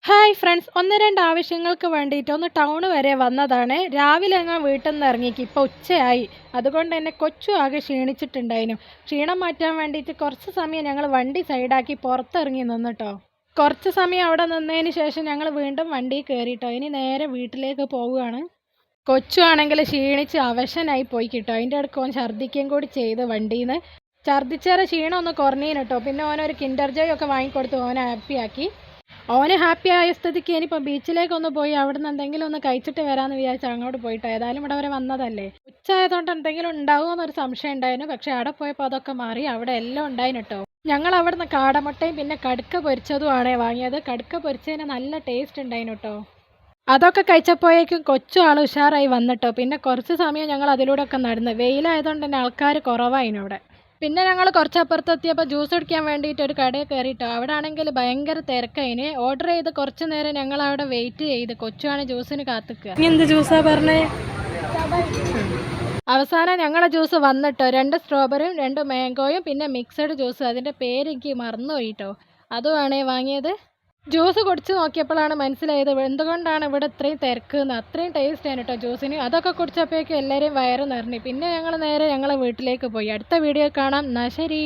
Hi friends, ഒന്ന് രണ്ട് ആവശ്യങ്ങൾക്ക് വേണ്ടിയിട്ട് ഒന്ന് ടൗൺ വരെ വന്നതാണ്. രാവിലെ ഞങ്ങൾ വീട്ടിൽ നിന്ന് ഇറങ്ങിക്ക് ഇപ്പോൾ ഉച്ചയായി. അതുകൊണ്ട് തന്നെ കൊച്ചു ആകെ ക്ഷീണിച്ചിട്ടുണ്ടായിരുന്നു. ക്ഷീണം മാറ്റാൻ വേണ്ടിയിട്ട് കുറച്ച് സമയം ഞങ്ങൾ വണ്ടി സൈഡാക്കി പുറത്തിറങ്ങി നിന്നിട്ടോ. കുറച്ച് സമയം അവിടെ നിന്നതിന് ശേഷം ഞങ്ങൾ വീണ്ടും വണ്ടി കയറിയിട്ടോ. ഇനി നേരെ വീട്ടിലേക്ക് പോവുകയാണ്. കൊച്ചു ആണെങ്കിൽ ക്ഷീണിച്ച് അവശനായി പോയി കിട്ടോ. അതിൻ്റെ ഇടയ്ക്ക് ഓൻ ഛർദ്ദിക്കുകയും കൂടി ചെയ്ത് വണ്ടിയിൽ നിന്ന്. ഛർദ്ദിച്ചേറെ ക്ഷീണം ഒന്ന് കുറഞ്ഞേന് കേട്ടോ. പിന്നെ ഓനൊരു കിൻഡർ ജോയ് ഒക്കെ വാങ്ങിക്കൊടുത്ത് ഓനെ ഹാപ്പിയാക്കി. ഓന് ഹാപ്പി ആയ സ്ഥിതിക്ക് ഇനിയിപ്പോൾ ബീച്ചിലേക്കൊന്ന് പോയി അവിടെ നിന്ന് എന്തെങ്കിലും ഒന്ന് കഴിച്ചിട്ട് വരാമെന്ന് വിചാരിച്ചാൽ അങ്ങോട്ട് പോയിട്ടോ. ഏതായാലും ഇവിടെ വരെ വന്നതല്ലേ. ഉച്ചയായതുകൊണ്ട് എന്തെങ്കിലും ഉണ്ടാവുമോ എന്നൊരു സംശയം ഉണ്ടായിരുന്നു. പക്ഷേ അവിടെ പോയപ്പോൾ അതൊക്കെ മാറി. അവിടെ എല്ലാം ഉണ്ടായിന് കേട്ടോ. ഞങ്ങൾ അവിടെ നിന്ന് കാടമുട്ടയും പിന്നെ കടുക്ക പൊരിച്ചതുമാണ് വാങ്ങിയത്. കടുക്ക പൊരിച്ചതിന് നല്ല ടേസ്റ്റ് ഉണ്ടായിന് കേട്ടോ. അതൊക്കെ കഴിച്ചപ്പോഴേക്കും കൊച്ചു ആൾ ഉഷാറായി വന്നിട്ടോ. പിന്നെ കുറച്ച് സമയം ഞങ്ങൾ അതിലൂടെ ഒക്കെ നടന്ന്. വെയിലായതുകൊണ്ട് തന്നെ ആൾക്കാർ കുറവായിന് അവിടെ. പിന്നെ ഞങ്ങൾ കുറച്ചപ്പുറത്തെത്തിയപ്പോൾ ജ്യൂസ് കുടിക്കാൻ വേണ്ടിയിട്ട് ഒരു കടയിൽ കയറിയിട്ടോ. അവിടെ ആണെങ്കിൽ ഭയങ്കര തിരക്കതിന്. ഓർഡർ ചെയ്ത് കുറച്ച് നേരം ഞങ്ങൾ അവിടെ വെയിറ്റ് ചെയ്ത്. കൊച്ചുമാണ് ജ്യൂസിന് കാത്തിക്കുക. എന്ത് ജ്യൂസാ പറഞ്ഞേ? അവസാനം ഞങ്ങളെ ജ്യൂസ് വന്നിട്ടോ. 2 സ്ട്രോബെറിയും 2 മാംഗോയും പിന്നെ മിക്സഡ് ജ്യൂസ്. അതിൻ്റെ പേര് എനിക്ക് മറന്നുപോയിട്ടോ. അതുമാണ് വാങ്ങിയത്. ജ്യൂസ് കുടിച്ച് നോക്കിയപ്പോഴാണ് മനസ്സിലായത് എന്തുകൊണ്ടാണ് ഇവിടെ ഇത്രയും തിരക്ക് എന്ന്. അത്രയും ടേസ്റ്റ് ആണ് കേട്ടോ ജ്യൂസിന്. അതൊക്കെ കുടിച്ചപ്പോഴേക്കും എല്ലാവരെയും വയറ് നിറഞ്ഞു. പിന്നെ ഞങ്ങൾ നേരെ ഞങ്ങളെ വീട്ടിലേക്ക് പോയി. അടുത്ത വീഡിയോ കാണാം. എന്നാൽ ശരി.